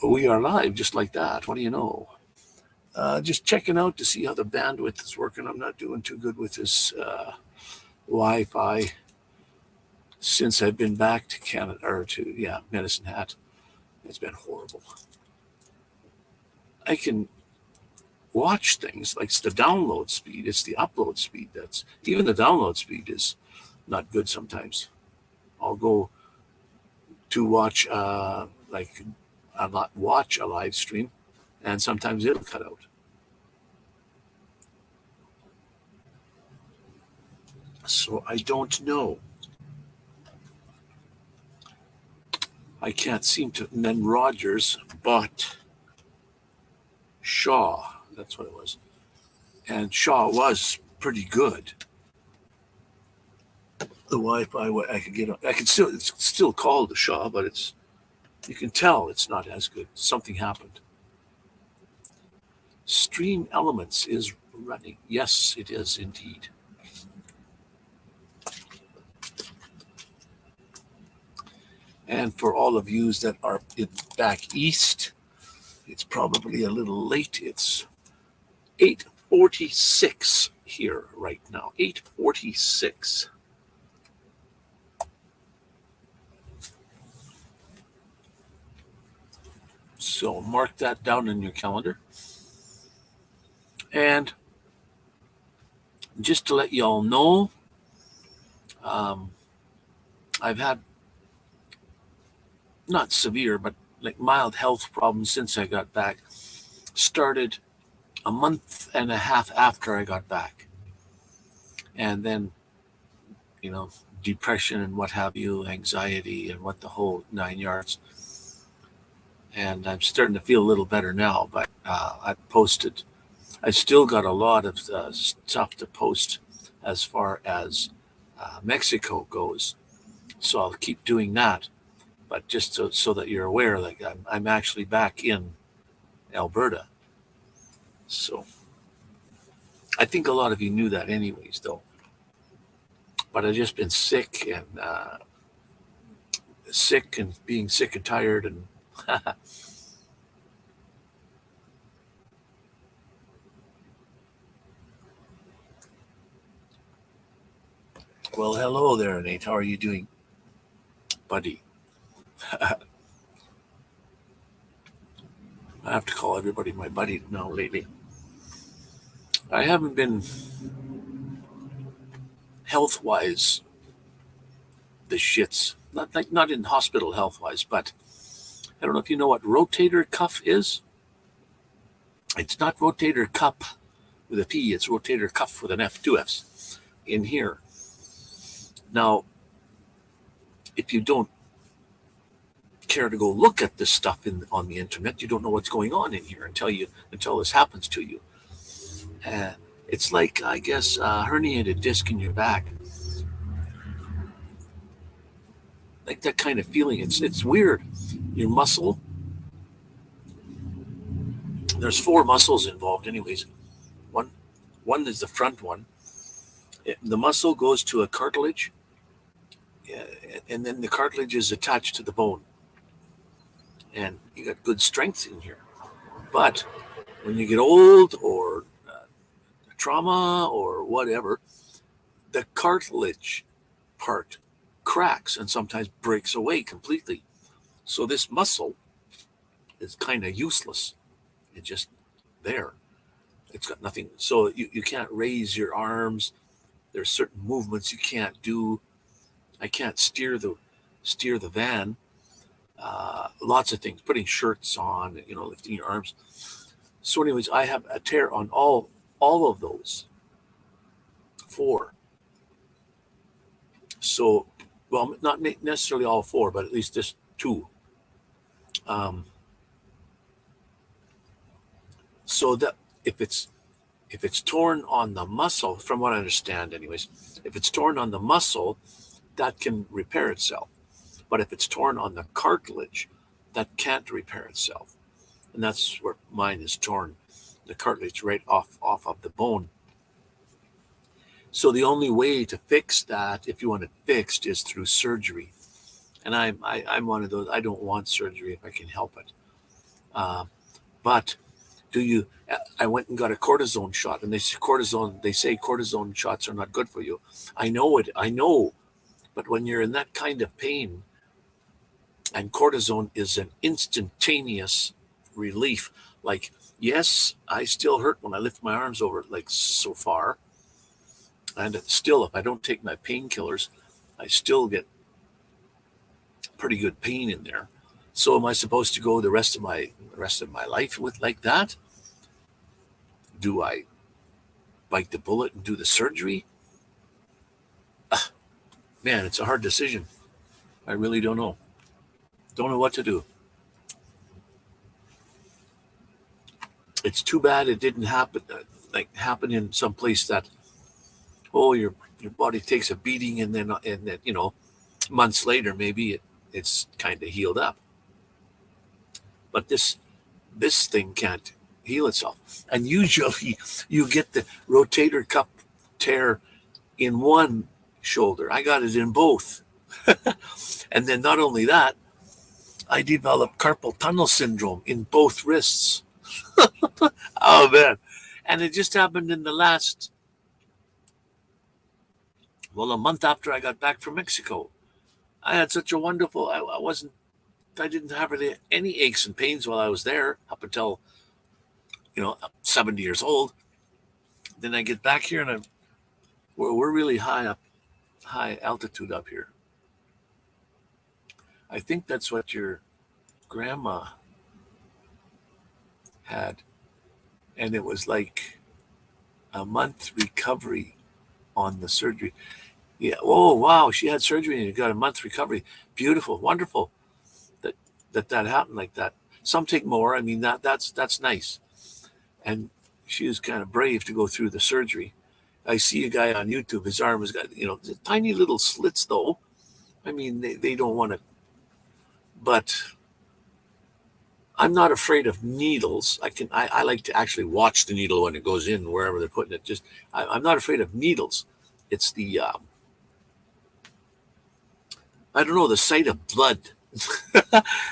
We are live just like that. What do you know? Just checking out to see how the bandwidth is working. I'm not doing too good with this Wi-Fi since I've been back to Canada, or to, Medicine Hat. It's been horrible. I can watch things like it's the download speed. It's the upload speed. That's even the download speed is not good sometimes. I'll go to watch I'll not watch a live stream, and sometimes it'll cut out. So I don't know. I can't seem to. And then Rogers bought Shaw. That's what it was. And Shaw was pretty good. The Wi-Fi I could get, it's still called the Shaw, but you can tell it's not as good. Something happened. Stream Elements is running. Yes, it is indeed. And for all of you that are back east, it's probably a little late. It's 8:46 here right now. 8:46. So mark that down in your calendar. And just to let you all know, I've had not severe, but like mild health problems since I got back. Started a month and a half after I got back. And then, depression and what have you, anxiety and what the whole 9 yards. And I'm starting to feel a little better now, but I still got a lot of stuff to post as far as Mexico goes. So I'll keep doing that. But just so that you're aware, like I'm actually back in Alberta. So I think a lot of you knew that anyways, though. But I've just been sick and being sick and tired and Well, hello there, Nate. How are you doing, buddy? I have to call everybody my buddy now lately. I haven't been health-wise the shits. Not in hospital health-wise, but I don't know if you know what rotator cuff is. It's not rotator cup with a P. It's rotator cuff with an F, 2 Fs in here. Now, if you don't care to go look at this stuff on the internet, you don't know what's going on in here until this happens to you. It's like, I guess, a herniated disc in your back. Like that kind of feeling. It's weird. Your muscle. There's 4 muscles involved, anyways. One is the front one. The muscle goes to a cartilage, and then the cartilage is attached to the bone. And you got good strength in here. But when you get old or trauma or whatever, the cartilage part cracks and sometimes breaks away completely. So this muscle is kind of useless. It's just there. It's got nothing. So you can't raise your arms. There's certain movements you can't do. I can't steer the van. Lots of things. Putting shirts on, lifting your arms. So, anyways, I have a tear on all of those 4. So, well, not necessarily all 4, but at least just 2. So that if it's torn on the muscle, from what I understand, anyways, if it's torn on the muscle, that can repair itself. But if it's torn on the cartilage, that can't repair itself. And that's where mine is torn, the cartilage right off of the bone. So the only way to fix that, if you want it fixed, is through surgery. And I'm one of those. I don't want surgery if I can help it. But do you? I went and got a cortisone shot, and they say cortisone shots are not good for you. I know it. I know, but when you're in that kind of pain, and cortisone is an instantaneous relief. Like, yes, I still hurt when I lift my arms over, like so far, and still, if I don't take my painkillers, I still get pretty good pain in there. So, am I supposed to go the rest of my life with like that? Do I bite the bullet and do the surgery? Man, it's a hard decision. I really don't know. Don't know what to do. It's too bad it didn't happen, happen in some place that, your body takes a beating, and then months later maybe it's kind of healed up. But this thing can't heal itself, and usually you get the rotator cuff tear in one shoulder. I got it in both. And then not only that, I developed carpal tunnel syndrome in both wrists. Oh man. And it just happened in the last, a month after I got back from Mexico. I had such a wonderful, I didn't have really any aches and pains while I was there up until, 70 years old. Then I get back here, and we're really high altitude up here. I think that's what your grandma had. And it was like a month recovery on the surgery. Yeah. Oh, wow. She had surgery and you got a month recovery. Beautiful. Wonderful that that happened like that. Some take more. I mean, that's nice. And she was kind of brave to go through the surgery. I see a guy on YouTube. His arm has got, tiny little slits, though. I mean, they don't want to, but I'm not afraid of needles. I like to actually watch the needle when it goes in, wherever they're putting it. I'm not afraid of needles. It's the, I don't know, the sight of blood.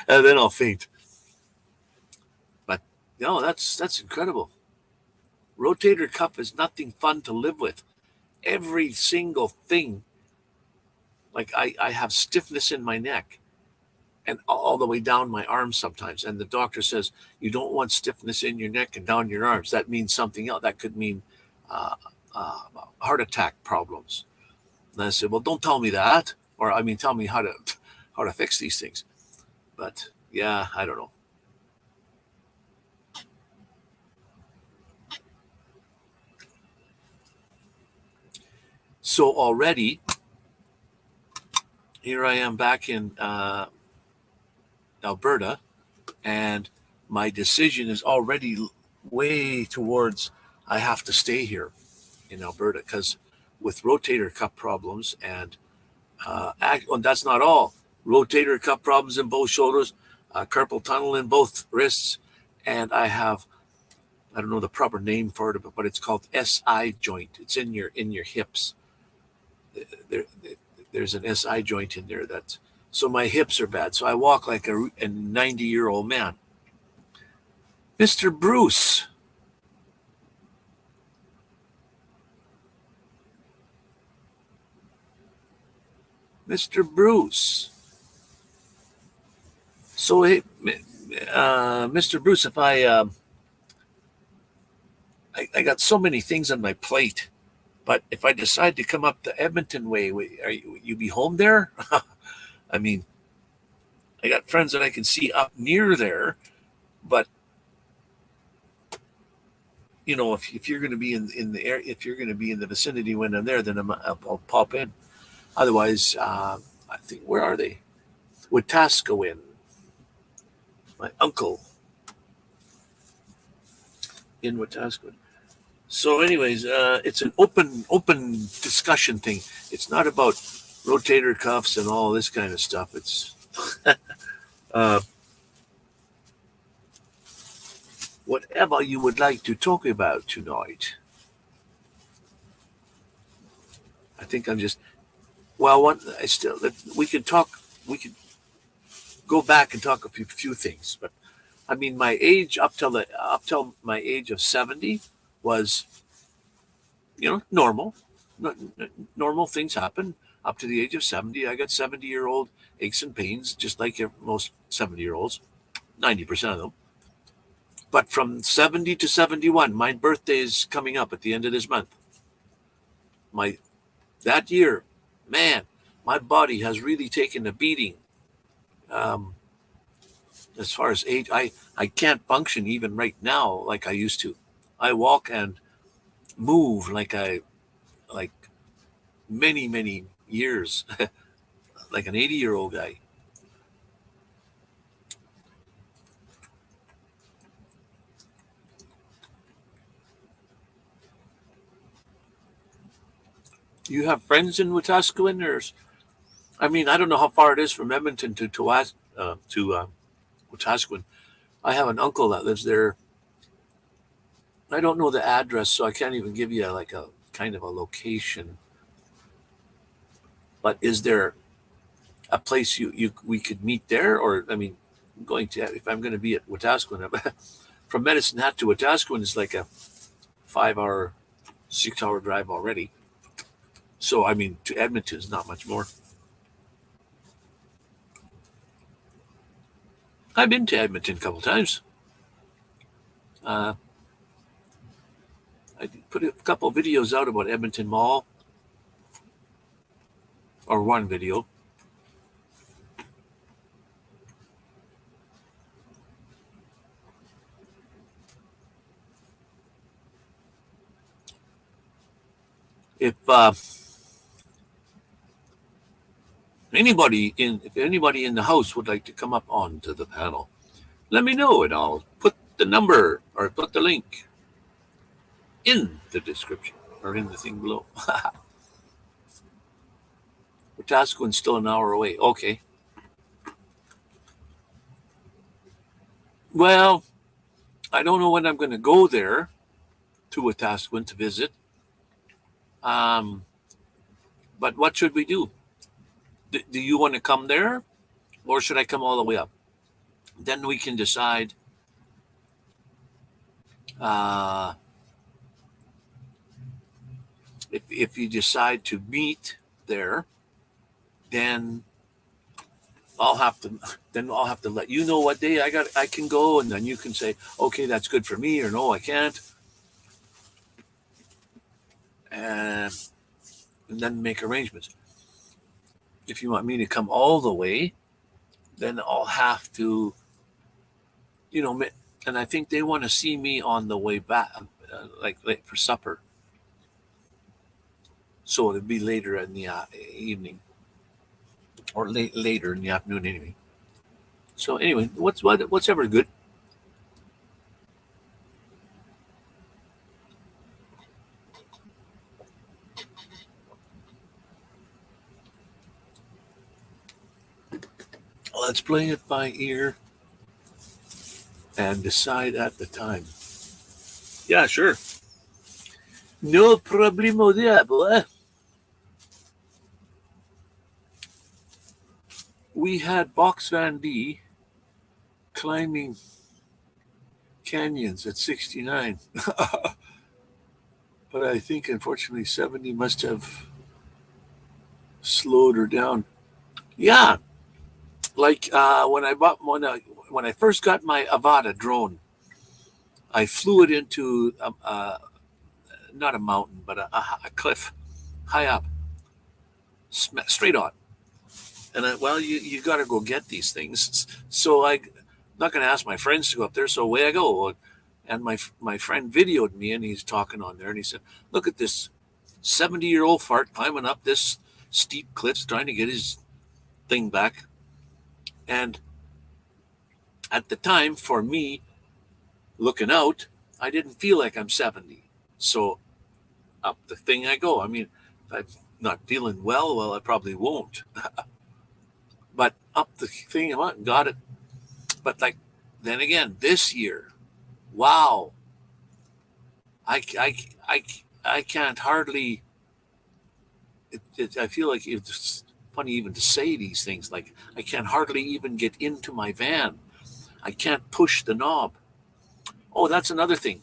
And then I'll faint. But no, that's incredible. Rotator cuff is nothing fun to live with. Every single thing, like I have stiffness in my neck and all the way down my arms sometimes. And the doctor says, you don't want stiffness in your neck and down your arms. That means something else. That could mean uh, uh, heart attack problems. And I said, well, don't tell me that. Or, I mean, tell me how to fix these things. But yeah, I don't know. So already, here I am back in Alberta, and my decision is already way towards I have to stay here in Alberta because with rotator cuff problems and that's not all. Rotator cuff problems in both shoulders, carpal tunnel in both wrists, and I don't know the proper name for it, but it's called SI joint. It's in your hips. There, there's an SI joint in there so my hips are bad. So I walk like a 90-year-old man. Mr. Bruce. Mr. Bruce. So, hey, Mr. Bruce, if I got so many things on my plate, but if I decide to come up the Edmonton way, you be home there? I mean, I got friends that I can see up near there, but if you're going to be in the air, if you're going to be in the vicinity when I'm there, then I'll pop in. Otherwise, I think, where are they? Wetaskiwin. My uncle in Wetaskiwin. So, anyways, it's an open discussion thing. It's not about rotator cuffs and all this kind of stuff. It's whatever you would like to talk about tonight. I think I'm just we could talk. We could go back and talk a few things, but I mean, my age up till my age of 70 was, normal. Normal things happen up to the age of 70. I got 70-year-old aches and pains, just like most 70-year-olds, 90% of them. But from 70 to 71, my birthday is coming up at the end of this month. My That year, man, my body has really taken a beating. Um, as far as age, I can't function even right now like I used to. I walk and move like many years, like an 80-year-old guy. You have friends in Wetaskiwin, or I mean, I don't know how far it is from Edmonton to Wetaskiwin. I have an uncle that lives there. I don't know the address, so I can't even give you like a kind of a location. But is there a place you we could meet there? Or I mean, going to if I'm going to be at Wetaskiwin, from Medicine Hat to Wetaskiwin is like a 5 hour, 6 hour drive already. So I mean, to Edmonton is not much more. I've been to Edmonton a couple times. Uh, I put a couple of videos out about Edmonton Mall, or one video. If anybody in the house would like to come up onto the panel, let me know and I'll put the number or put the link in the description or in the thing below. Wetaskiwin's still an hour away. Okay. Well, I don't know when I'm going to go there to Wetaskiwin to visit. Um, but what should we do? Do you want to come there, or should I come all the way up? Then we can decide. Uh, if you decide to meet there, then I'll have to let you know what day I can go, and then you can say, okay, that's good for me, or no, I can't, and, and then make arrangements. If you want me to come all the way, then I'll have to, you know, and I think they want to see me on the way back, like late for supper. So it'd be later in the evening, or later in the afternoon anyway. So anyway, what's ever good. Let's play it by ear and decide at the time. Yeah, sure. No problemo there, boy. We had Box Van D climbing canyons at 69. But I think, unfortunately, 70 must have slowed her down. Yeah, like when I first got my Avata drone, I flew it into not a mountain, but a cliff high up, straight on. And well, you got to go get these things. So I'm not going to ask my friends to go up there. So away I go. And my friend videoed me, and he's talking on there, and he said, "Look at this 70-year-old fart climbing up this steep cliffs, trying to get his thing back." And at the time, for me, looking out, I didn't feel like I'm 70. So up the thing I go. I mean, if I'm not feeling well, I probably won't. But up the thing I went, got it. But like, then again, this year, wow, I, I, I, I can't hardly. I feel like it's funny even to say these things. Like I can hardly even get into my van. I can't push the knob. Oh, that's another thing.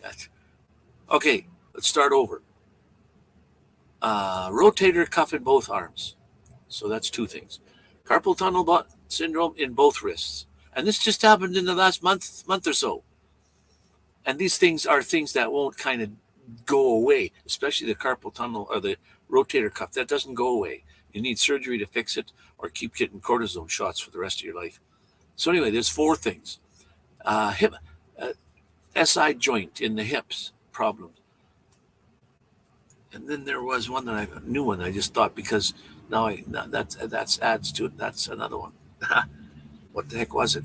Okay, let's start over. Rotator cuff in both arms. So that's two things. Carpal tunnel syndrome in both wrists. And this just happened in the last month or so. And these things are things that won't kind of go away, especially the carpal tunnel or the rotator cuff. That doesn't go away. You need surgery to fix it or keep getting cortisone shots for the rest of your life. So anyway, there's four things. Hip, SI joint in the hips problems. And then there was one that a new one I just thought because now that's adds to it. That's another one. What the heck was it?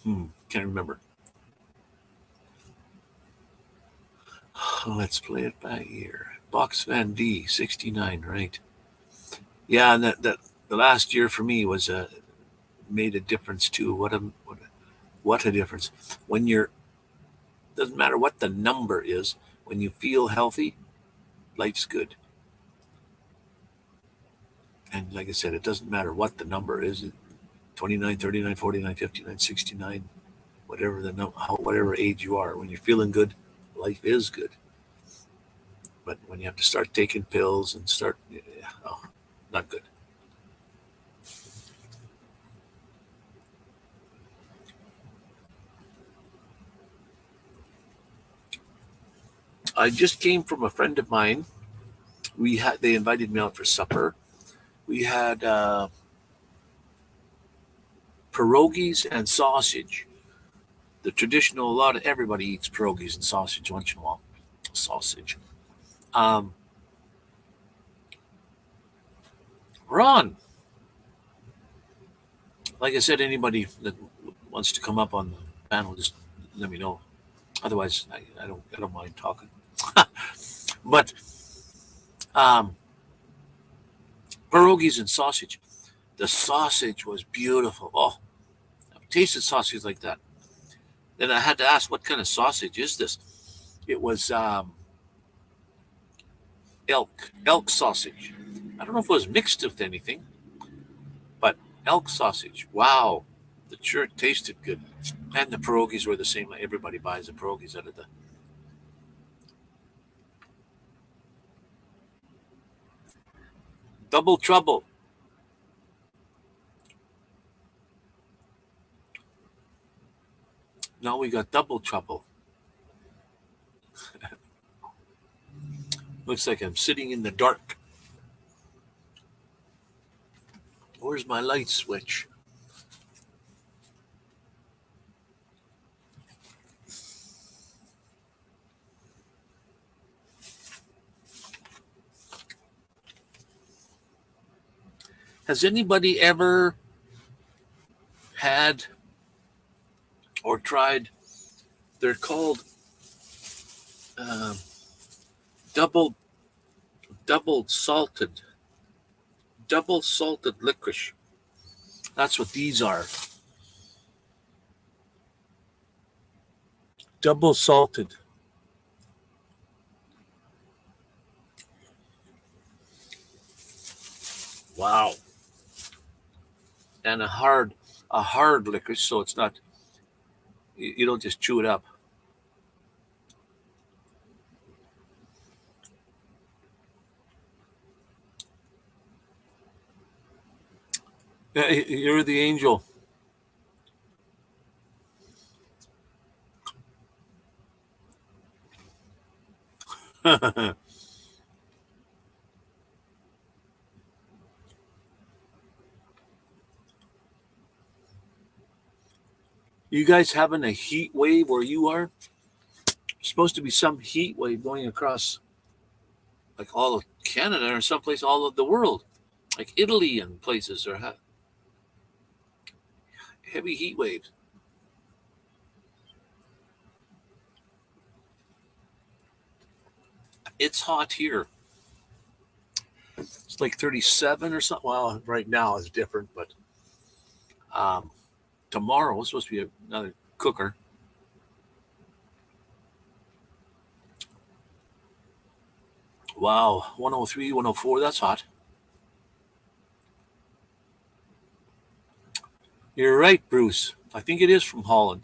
Can't remember. Let's play it by ear. Box Van D 69, right? Yeah, and that the last year for me was made a difference too. What a difference when you're. Doesn't matter what the number is. When you feel healthy, life's good. And like I said, it doesn't matter what the number is. 29, 39, 49, 59, 69, whatever whatever age you are. When you're feeling good, life is good. But when you have to start taking pills and not good. I just came from a friend of mine. They invited me out for supper. We had pierogies and sausage. The traditional, everybody eats pierogies and sausage once in a while. Sausage. Ron, like I said, anybody that wants to come up on the panel, just let me know. Otherwise, I don't mind talking. But pierogies and sausage. The sausage was beautiful. Oh, I've tasted sausage like that. Then I had to ask, what kind of sausage is this? It was elk sausage. I don't know if it was mixed with anything, but elk sausage. Wow, the sure tasted good. And the pierogies were the same. Everybody buys the pierogies out of the. Double trouble. Now we got double trouble. Looks like I'm sitting in the dark. Where's my light switch? Has anybody ever had or tried? They're called double salted licorice. That's what these are. Double salted. Wow. And a hard licorice, so it's not. You don't just chew it up. You're the angel. You guys having a heat wave where you are? Supposed to be some heat wave going across like all of Canada or someplace all of the world, like Italy and places are heavy heat waves. It's hot here. It's like 37 or something. Well, right now it's different, but um, tomorrow is supposed to be another cooker. Wow, 103, 104, that's hot. You're right, Bruce. I think it is from Holland.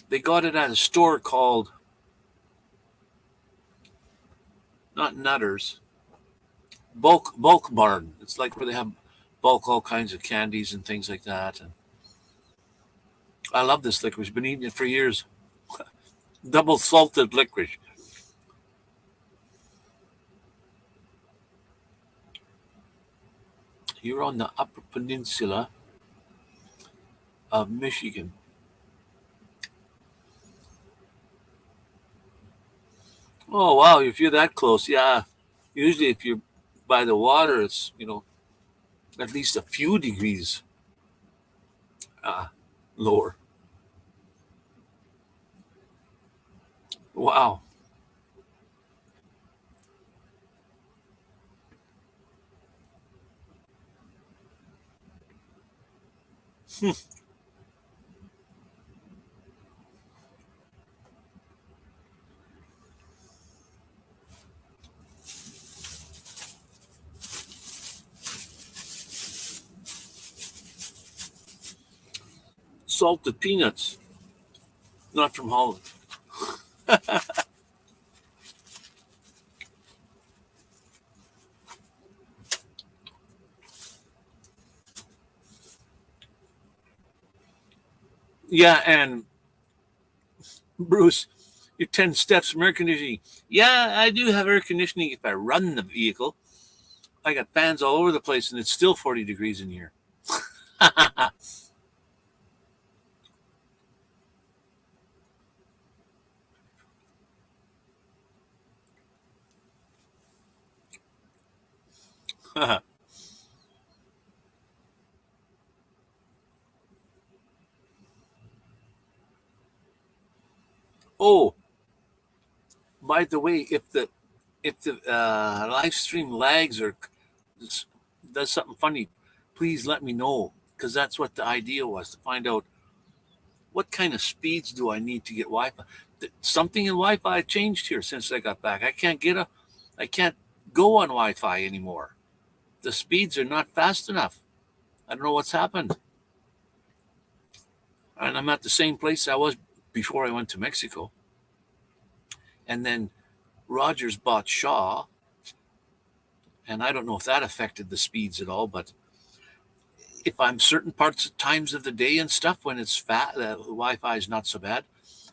They got it at a store called not Nutters, Bulk Barn. It's like where they have bulk all kinds of candies and things like that. And I love this licorice. Been eating it for years. Double salted licorice. You're on the Upper Peninsula of Michigan. Oh wow, if you're that close, yeah. Usually, if you're by the water, it's at least a few degrees uh, lower. Wow. Salted peanuts, not from Holland. Yeah, and Bruce, your 10 steps from air conditioning. Yeah, I do have air conditioning if I run the vehicle. I got fans all over the place and it's still 40 degrees in here. Oh, by the way, if the live stream lags or does something funny, please let me know because that's what the idea was to find out what kind of speeds do I need to get Wi-Fi. Something in Wi-Fi changed here since I got back. I can't go on Wi-Fi anymore. The speeds are not fast enough. I don't know what's happened, and I'm at the same place I was before I went to Mexico. And then Rogers bought Shaw, and I don't know if that affected the speeds at all. But if I'm certain parts times of the day and stuff when it's fat, the Wi-Fi is not so bad.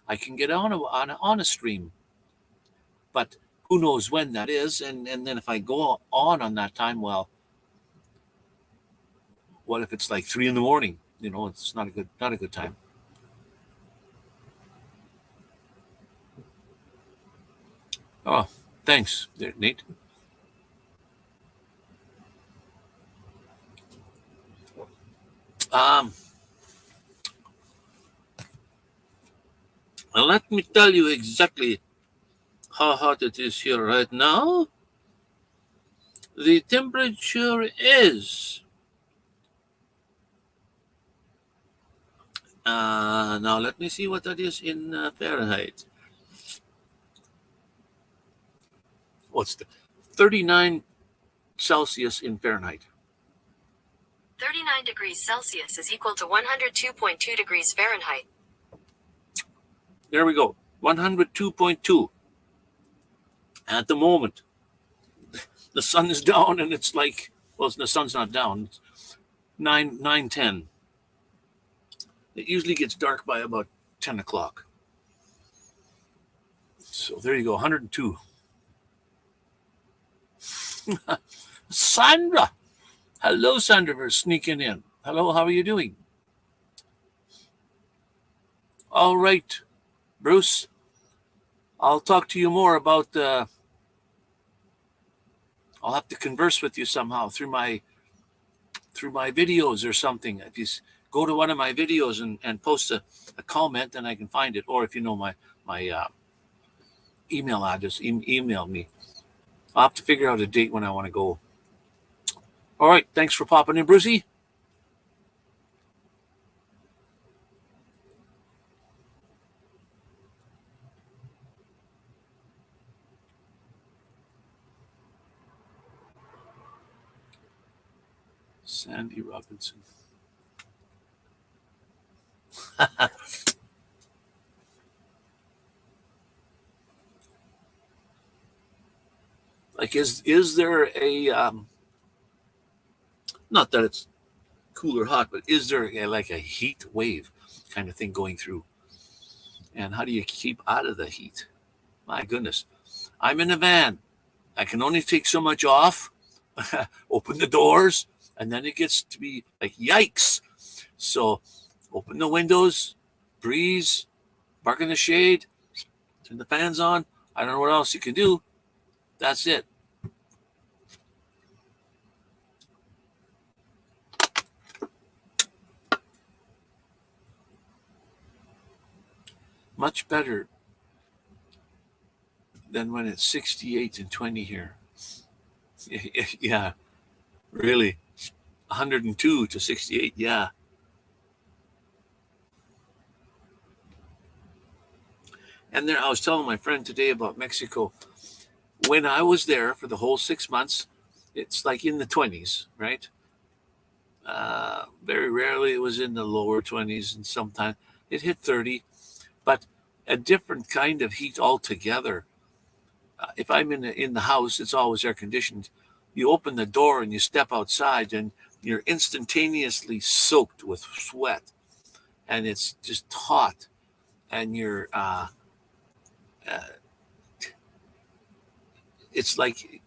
I can get on a stream, but who knows when that is? And then if I go on that time, well, what if it's like 3 in the morning? It's not a good time. Oh, thanks, there, Nate. Um, Let me tell you exactly how hot it is here right now. The temperature is now. Let me see what that is in Fahrenheit. What's the 39 Celsius in Fahrenheit? 39 degrees Celsius is equal to 102.2 degrees Fahrenheit. There we go. 102.2 at the moment. The sun is down, and it's like, well, the sun's not down. It's 9:10. It usually gets dark by about 10 o'clock. So there you go, 102. Sandra, hello, Sandra, for sneaking in. Hello, how are you doing? All right, Bruce. I'll talk to you more about. I'll have to converse with you somehow through my videos or something. If you go to one of my videos and post a comment, then I can find it. Or if you know my email address, email me. I'll have to figure out a date when I want to go. All right. Thanks for popping in, Brucey. Sandy Robinson. Like, is there a not that it's cool or hot, but is there like a heat wave kind of thing going through? And how do you keep out of the heat? My goodness, I'm in a van. I can only take so much off. Open the doors, and then it gets to be like yikes. So open the windows, breeze, bark in the shade, turn the fans on. I don't know what else you can do. That's it. Much better than when it's 68 and 20 here. Yeah, really. 102 to 68. Yeah. And there, I was telling my friend today about Mexico. When I was there for the whole 6 months, it's like in the 20s, right? Very rarely it was in the lower 20s, and sometimes it hit 30, but a different kind of heat altogether. If I'm in the house, it's always air conditioned. You open the door and you step outside, and you're instantaneously soaked with sweat, and it's just hot, and uh, it's like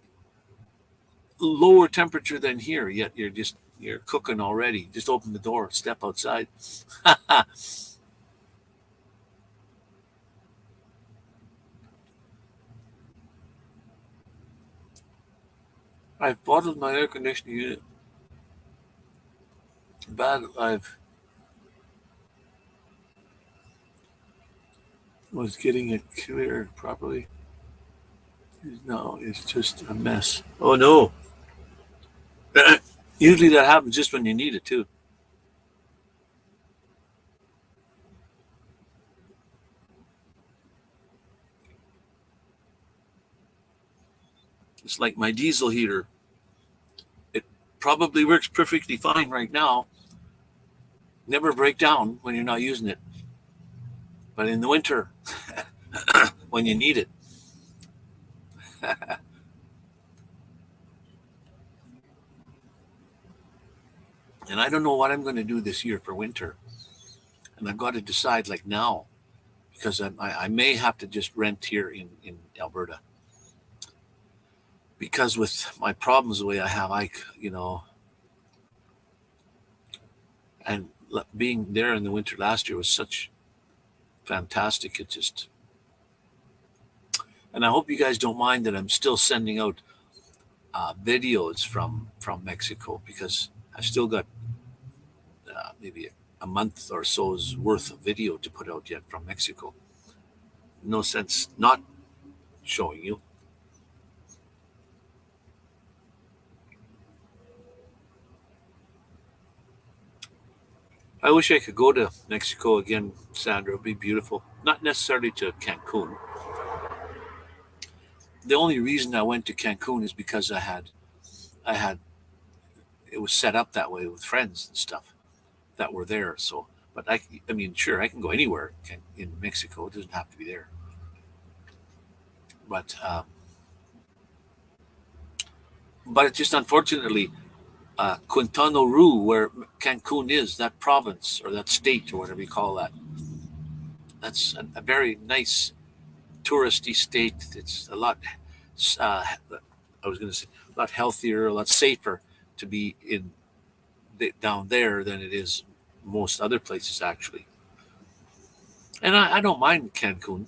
lower temperature than here, yet you're cooking already. Just open the door, step outside. I've bottled my air conditioning unit. Bad. I've was getting it cleared properly. No, it's just a mess. Oh no! Usually that happens just when you need it too. It's like my diesel heater. It probably works perfectly fine right now. Never break down when you're not using it. But in the winter, when you need it, and I don't know what I'm going to do this year for winter, and I've got to decide like now because I may have to just rent here in Alberta because with my problems the way I have, and being there in the winter last year was such fantastic. It just, and I hope you guys don't mind that I'm still sending out videos from Mexico because I've still got maybe a month or so's worth of video to put out yet from Mexico. No sense not showing you. I wish I could go to Mexico again, Sandra. It'd be beautiful. Not necessarily to Cancun. The only reason I went to Cancun is because I had it was set up that way with friends and stuff that were there. So, but I mean, sure, I can go anywhere in Mexico. It doesn't have to be there. But but it's just unfortunately Quintana Roo, where Cancun is, that province or that state or whatever you call that. That's a very nice touristy state. It's a lot. I was going to say a lot healthier, a lot safer to be in down there than it is most other places actually. And I don't mind Cancun.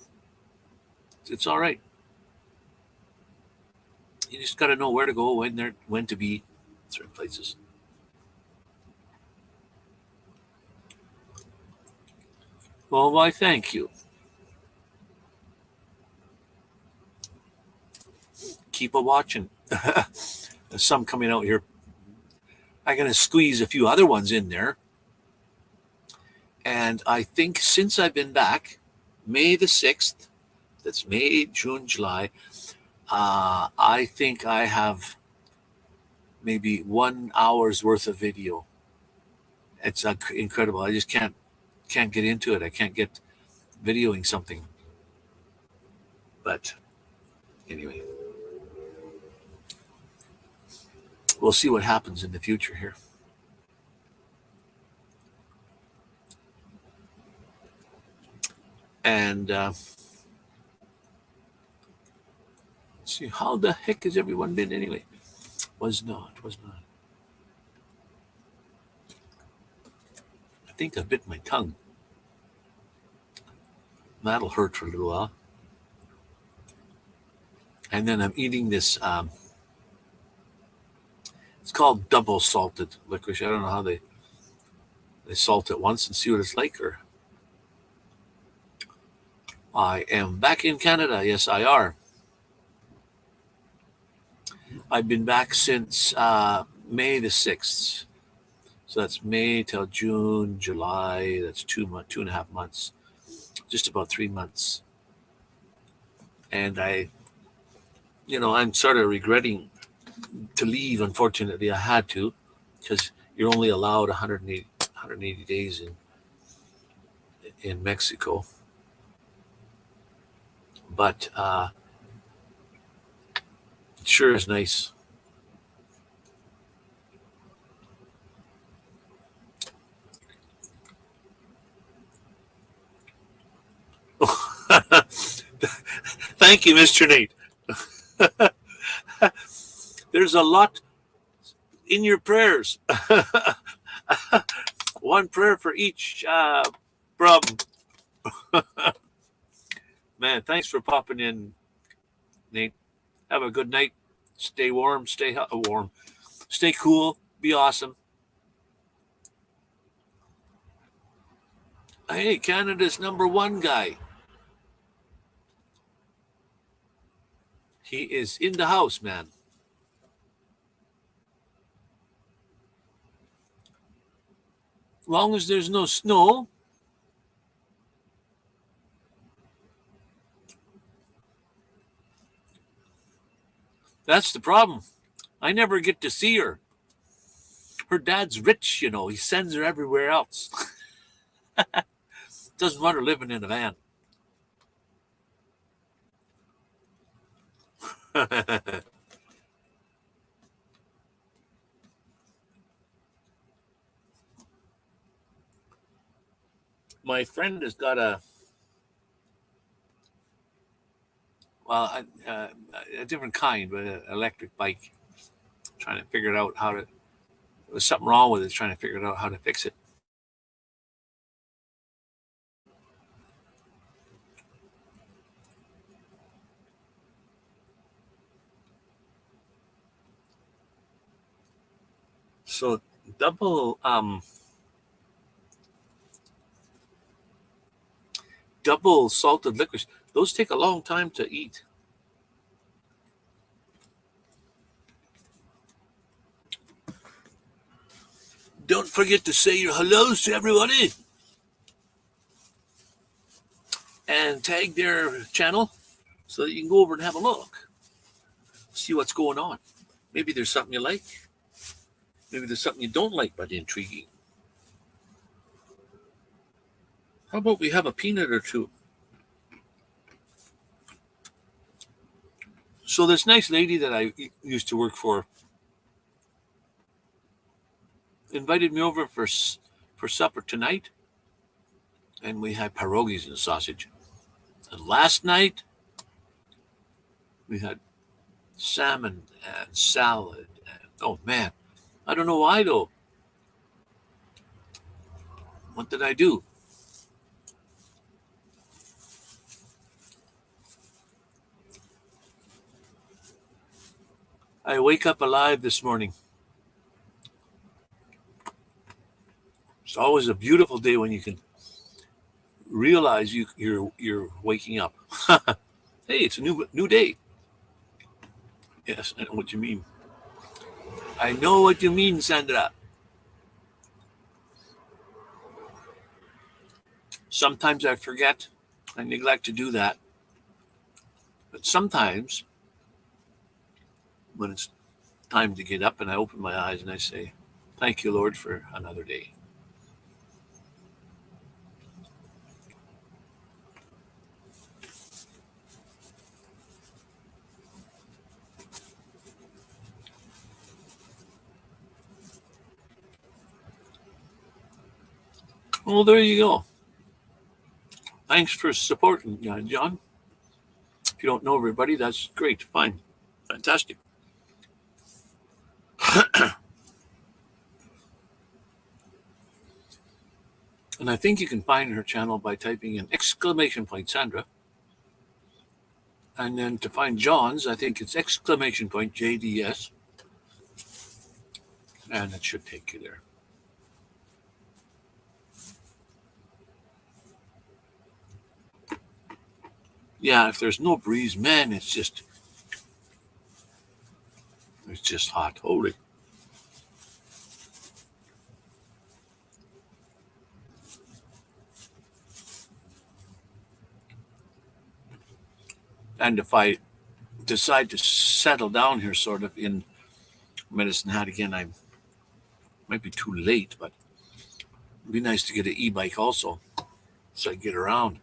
It's all right. You just got to know where to go, when to be, certain places. Well, why? Thank you. Keep a watching. There's some coming out here. I'm gonna squeeze a few other ones in there, and I think since I've been back, May the 6th. That's May, June, July. I think I have maybe 1 hour's worth of video. It's incredible. I just can't get into it. I can't get videoing something. But anyway, we'll see what happens in the future here. And let's see, how the heck has everyone been anyway? Was not. I think I bit my tongue. That'll hurt for a little while. And then I'm eating this. It's called double salted licorice. I don't know how they salt it once and see what it's like. Or I am back in Canada. Yes, I are. I've been back since May the 6th. So that's May till June, July. That's 2.5 months. Just about 3 months. And I'm sort of regretting to leave. Unfortunately, I had to, because you're only allowed 180 days in Mexico. But it sure is nice. Thank you, Mr. Nate. There's a lot in your prayers. One prayer for each problem. Man, thanks for popping in, Nate. Have a good night. Stay warm. Stay warm. Stay cool. Be awesome. Hey, Canada's #1 guy. He is in the house, man. Long as there's no snow. That's the problem. I never get to see her. Her dad's rich, He sends her everywhere else. Doesn't want her living in a van. My friend has got a different kind, but an electric bike. Trying to figure out there's something wrong with it. Trying to figure out how to fix it. So double salted licorice. Those take a long time to eat. Don't forget to say your hellos to everybody and tag their channel so that you can go over and have a look. See what's going on. Maybe there's something you like. Maybe there's something you don't like, but intriguing. How about we have a peanut or two? So this nice lady that I used to work for invited me over for supper tonight, and we had pierogies and sausage. And last night we had salmon and salad. And, oh man, I don't know why though. What did I do? I wake up alive this morning. It's always a beautiful day when you can realize you're waking up. Hey, it's a new day. Yes, I know what you mean. I know what you mean, Sandra. Sometimes I forget. I neglect to do that. But sometimes when it's time to get up and I open my eyes and I say, thank you, Lord, for another day. Well, there you go. Thanks for supporting, John. If you don't know everybody, that's great. Fine. Fantastic. And I think you can find her channel by typing in exclamation point Sandra. And then to find John's, I think it's exclamation point JDS. And it should take you there. Yeah, if there's no breeze, man, it's just hot. Holy. And if I decide to settle down here sort of in Medicine Hat again, I might be too late, but it'd be nice to get an e-bike also so I get around.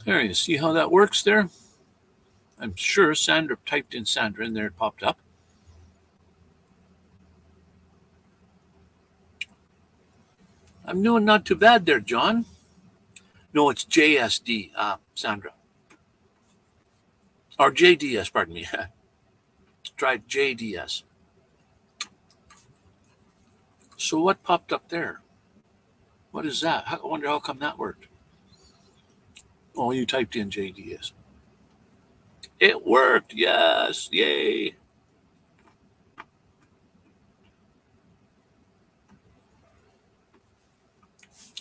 There, you see how that works there? I'm sure Sandra typed in Sandra and there it popped up. I'm doing not too bad there, John. No, it's JSD, Sandra. Or JDS, pardon me. Tried JDS. So what popped up there? What is that? I wonder how come that worked. Oh, you typed in JDS. It worked, yes, yay.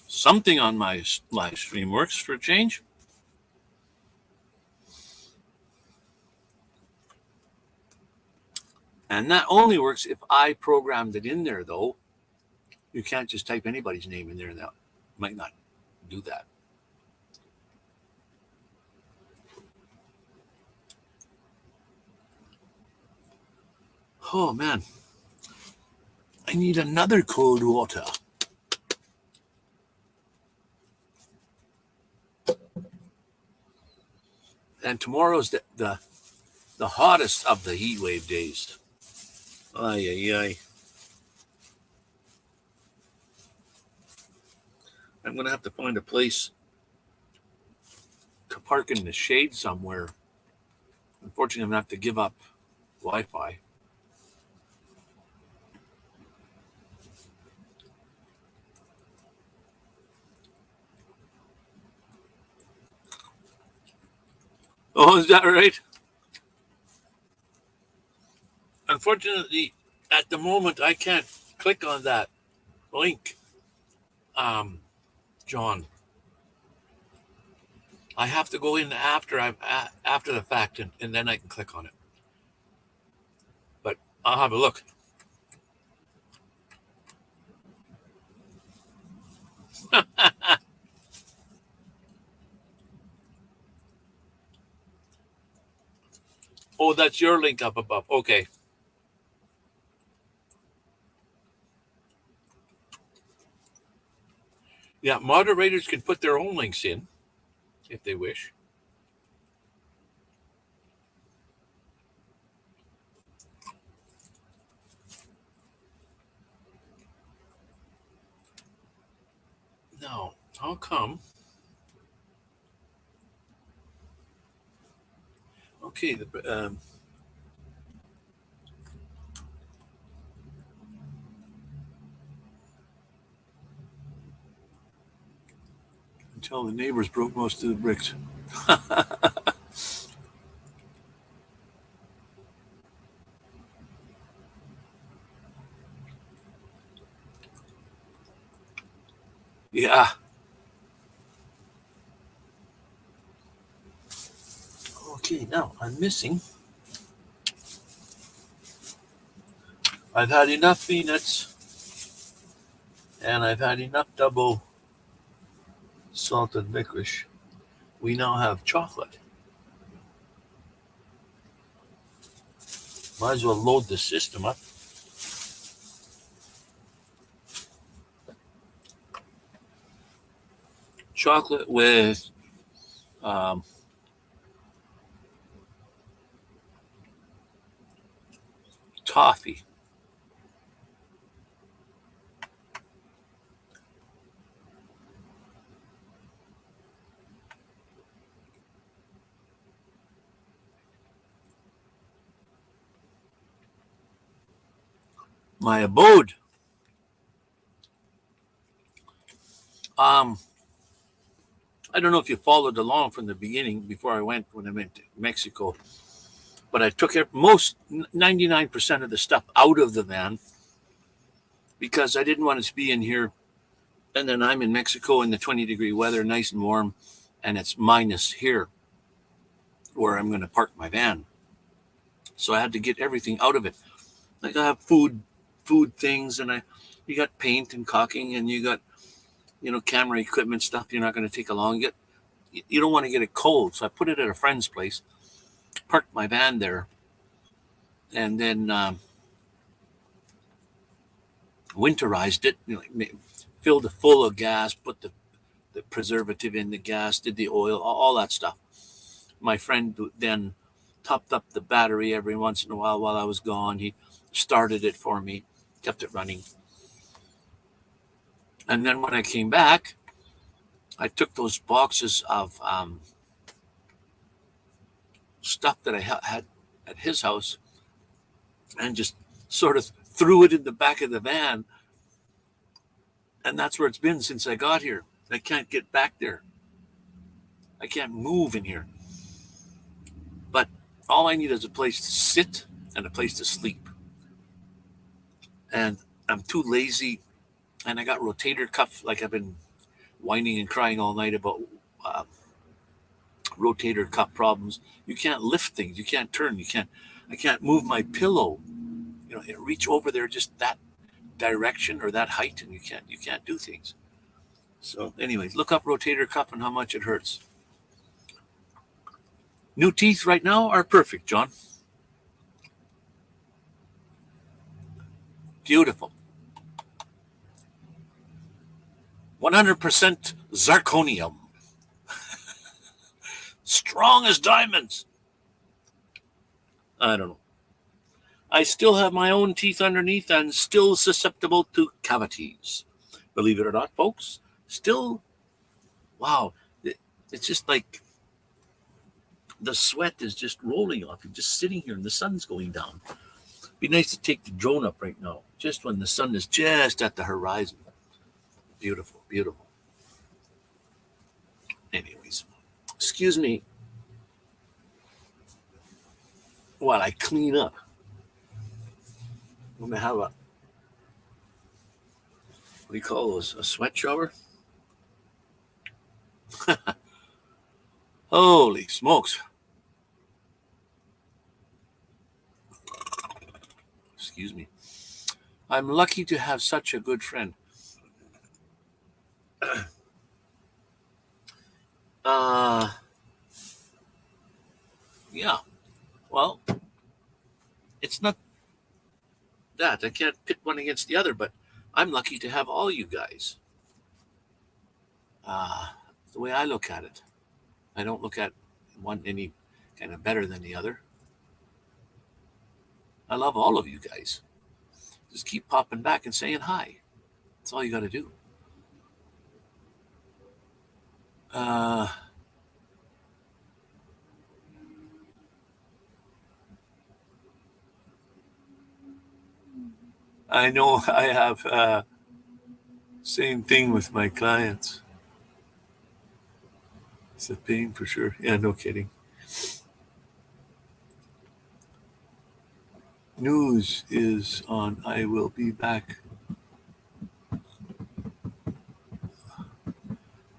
Something on my live stream works for a change. And that only works if I programmed it in there, though. You can't just type anybody's name in there. That might not do that. Oh, man. I need another cold water. And tomorrow's the hottest of the heat wave days. Ay, ay, ay. I'm going to have to find a place to park in the shade somewhere. Unfortunately, I'm going to have to give up Wi-Fi. Oh, is that right? Unfortunately, at the moment, I can't click on that link, John. I have to go in after the fact, and then I can click on it. But I'll have a look. Oh, that's your link up above. Okay. Yeah, moderators can put their own links in if they wish. Now, how come? Okay, until the neighbors broke most of the bricks. Yeah. Okay, now I'm missing. I've had enough peanuts, and I've had enough double salted licorice. We now have chocolate. Might as well load the system up. chocolate with um, toffee. My abode. Um, I don't know if you followed along from the beginning before when I went to Mexico, but I took most 99% of the stuff out of the van because I didn't want it to be in here. And then I'm in Mexico in the 20-degree weather, nice and warm, and it's minus here where I'm going to park my van. So I had to get everything out of it. Like I have food things, and you got paint and caulking, and you got camera equipment stuff you're not going to take along. You don't want to get it cold, so I put it at a friend's place, parked my van there, and then winterized it. Filled it full of gas, put the preservative in the gas, did the oil, all that stuff. My friend then topped up the battery every once in a while I was gone. He started it for me, kept it running. And then when I came back, I took those boxes of stuff that I had at his house and just sort of threw it in the back of the van. And that's where it's been since I got here. I can't get back there. I can't move in here. But all I need is a place to sit and a place to sleep. And I'm too lazy. And I got rotator cuff, like I've been whining and crying all night about rotator cuff problems. You can't lift things. You can't turn. I can't move my pillow. Reach over there just that direction or that height, and you can't do things. So, anyways, look up rotator cuff and how much it hurts. New teeth right now are perfect, John. Beautiful. 100% zirconium. Strong as diamonds. I don't know. I still have my own teeth underneath and still susceptible to cavities. Believe it or not, folks. Still, wow. It's just like the sweat is just rolling off. You're just sitting here and the sun's going down. It'd be nice to take the drone up right now, just when the sun is just at the horizon. Beautiful, beautiful. Anyways, excuse me while I clean up. I'm going to have what do you call those? A sweat shower? Holy smokes. Excuse me. I'm lucky to have such a good friend. Yeah. Well, it's not that. I can't pit one against the other, but I'm lucky to have all you guys. The way I look at it. I don't look at one any kind of better than the other. I love all of you guys. Just keep popping back and saying hi. That's all you got to do. Uh, I know I have same thing with my clients. It's a pain for sure. Yeah, no kidding. News is on. I will be back.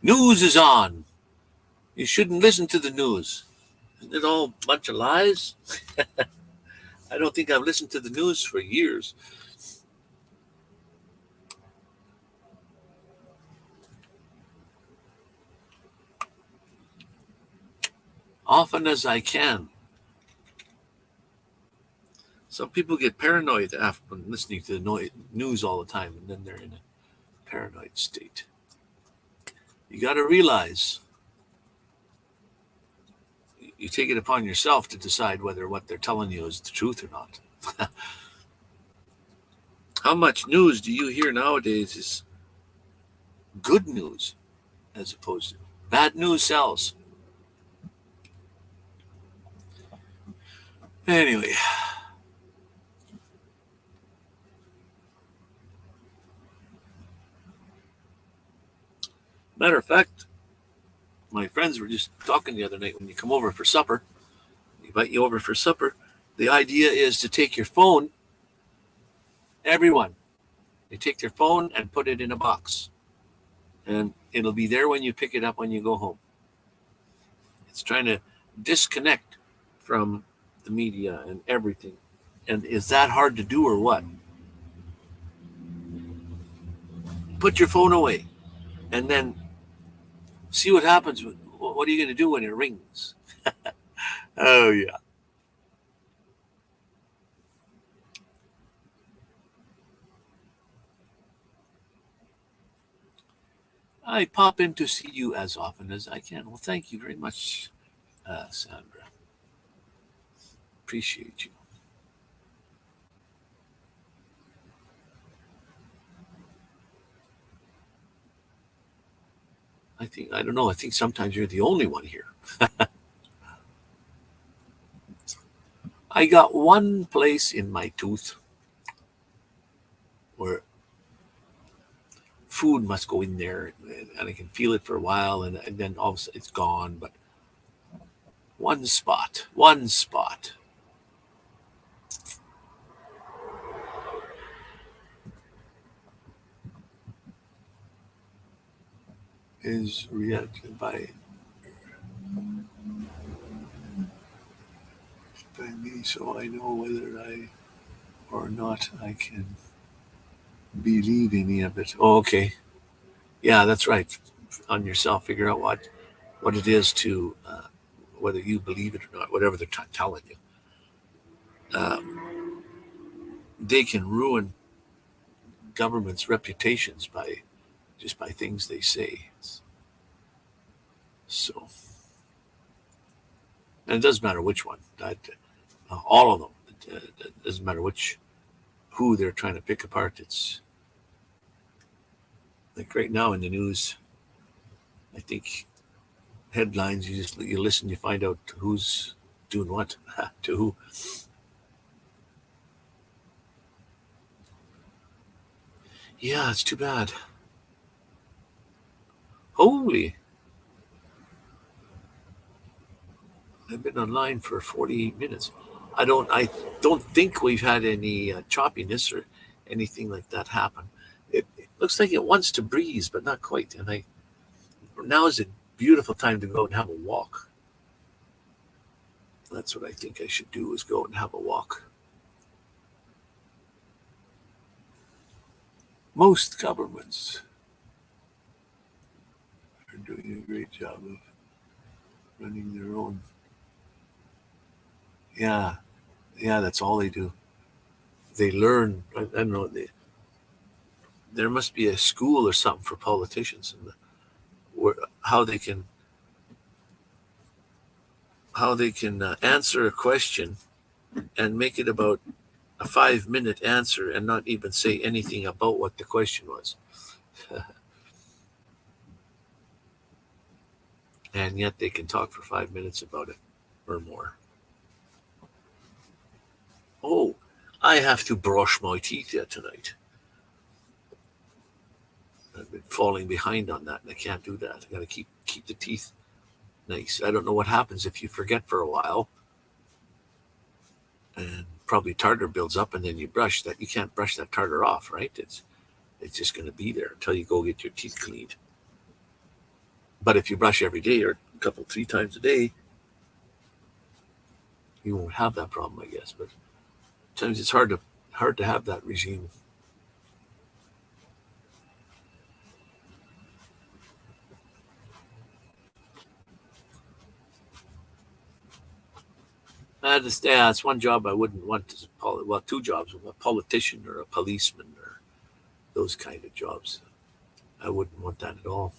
News is on. You shouldn't listen to the news. Isn't it all a bunch of lies? I don't think I've listened to the news for years. Often as I can. Some people get paranoid after listening to the news all the time, and then they're in a paranoid state. You got to realize you take it upon yourself to decide whether what they're telling you is the truth or not. How much news do you hear nowadays is good news as opposed to bad news sells? Anyway, matter of fact, my friends were just talking the other night. When you come over for supper, invite you over for supper, the idea is to take your phone, everyone, they take their phone and put it in a box. And it'll be there when you pick it up when you go home. It's trying to disconnect from the media and everything. And is that hard to do or what? Put your phone away and then see what happens. What are you going to do when it rings? Oh, yeah. I pop in to see you as often as I can. Well, thank you very much, Sandra. Appreciate you. I don't know, I think sometimes you're the only one here. I got one place in my tooth where food must go in there and I can feel it for a while and then all of a sudden it's gone. But one spot is reacted by me, so I know whether I or not I can believe any of it. Oh, okay. Yeah, that's right. On yourself, figure out what it is to whether you believe it or not, whatever they're telling you. They can ruin governments' reputations by just by things they say. So, and it doesn't matter which one. All of them. It doesn't matter who they're trying to pick apart. It's like right now in the news. I think headlines. You listen. You find out who's doing what to who. Yeah, it's too bad. Holy. I've been online for 48 minutes. I don't think we've had any choppiness or anything like that happen. It looks like it wants to breeze, but not quite. And now is a beautiful time to go and have a walk. That's what I think I should do is go and have a walk. Most governments are doing a great job of running their own. Yeah, yeah, that's all they do. They learn. I don't know. There must be a school or something for politicians, and where, how they can answer a question and make it about a 5 minute answer and not even say anything about what the question was. And yet they can talk for 5 minutes about it or more. Oh, I have to brush my teeth yet tonight. I've been falling behind on that, and I can't do that. I got to keep the teeth nice. I don't know what happens if you forget for a while, and probably tartar builds up, and then you brush that. You can't brush that tartar off, right? It's just going to be there until you go get your teeth cleaned. But if you brush every day or a couple, 3 times a day, you won't have that problem, I guess. But sometimes it's hard to have that regime. That's one job I wouldn't want as well, 2 jobs, a politician or a policeman or those kind of jobs. I wouldn't want that at all.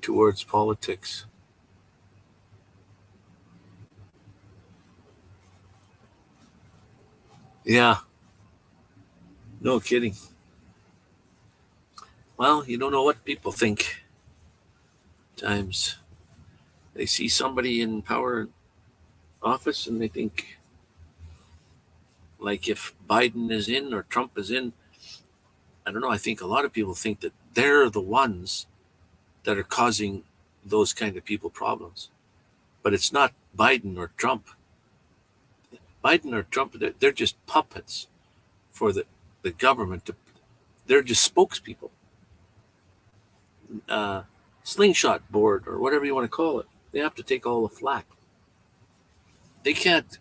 towards politics. Yeah, no kidding. Well, you don't know what people think. Times they see somebody in power office and they think, like, if Biden is in or Trump is in, I don't know. I think a lot of people think that they're the ones that are causing those kind of people problems. But it's not Biden or Trump. Biden or Trump, they're just puppets for the government. They're just spokespeople. Slingshot board or whatever you want to call it. They have to take all the flack. They can't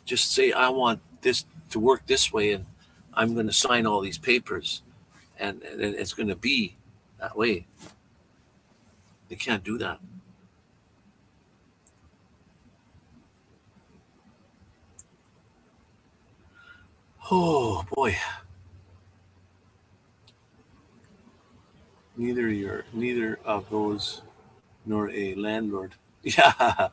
just say, I want this to work this way and I'm going to sign all these papers and it's going to be that way. They can't do that. Oh boy. Neither of those nor a landlord. Yeah.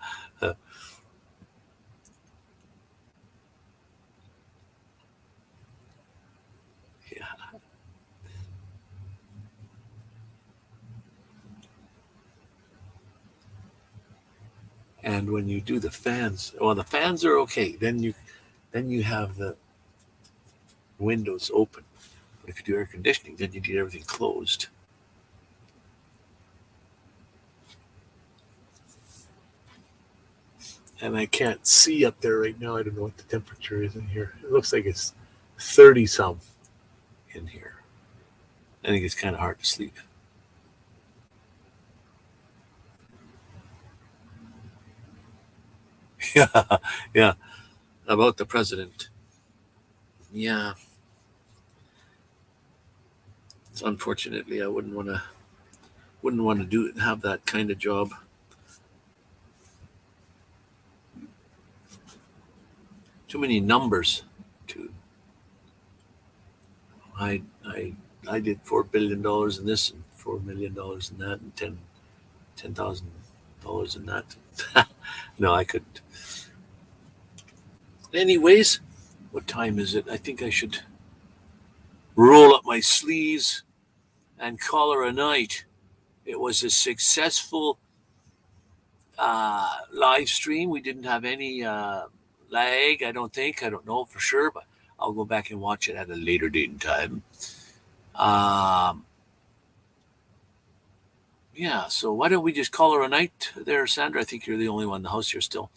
Yeah. And when you do the fans, well, the fans are okay. Then you have the windows open. If you do air conditioning, then you need everything closed. And I can't see up there right now. I don't know what the temperature is in here. It looks like it's 30 some in here. I think it's kind of hard to sleep. Yeah, yeah. About the president. Yeah. It's unfortunately I wouldn't want to have that kind of job. Too many numbers to I did $4 billion in this and $4 million in that and $10,000 in that. No, I couldn't. Anyways, what time is it? I think I should roll up my sleeves and call her a night. It was a successful live stream. We didn't have any lag, I don't think. I don't know for sure, but I'll go back and watch it at a later date and time. Yeah, so why don't we just call her a night there, Sandra? I think you're the only one in the house here still.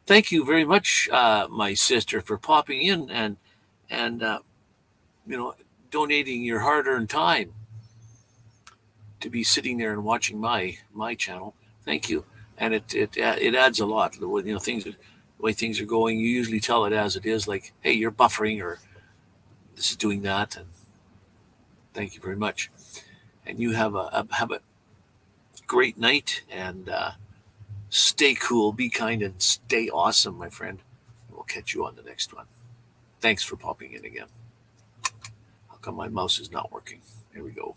Thank you very much, my sister, for popping in and donating your hard-earned time to be sitting there and watching my channel. Thank you, and it adds a lot. The way things are going, you usually tell it as it is, like, hey, you're buffering, or this is doing that, and thank you very much. And you have a great night, and stay cool, be kind, and stay awesome, my friend. We'll catch you on the next one. Thanks for popping in again. How come my mouse is not working? There we go.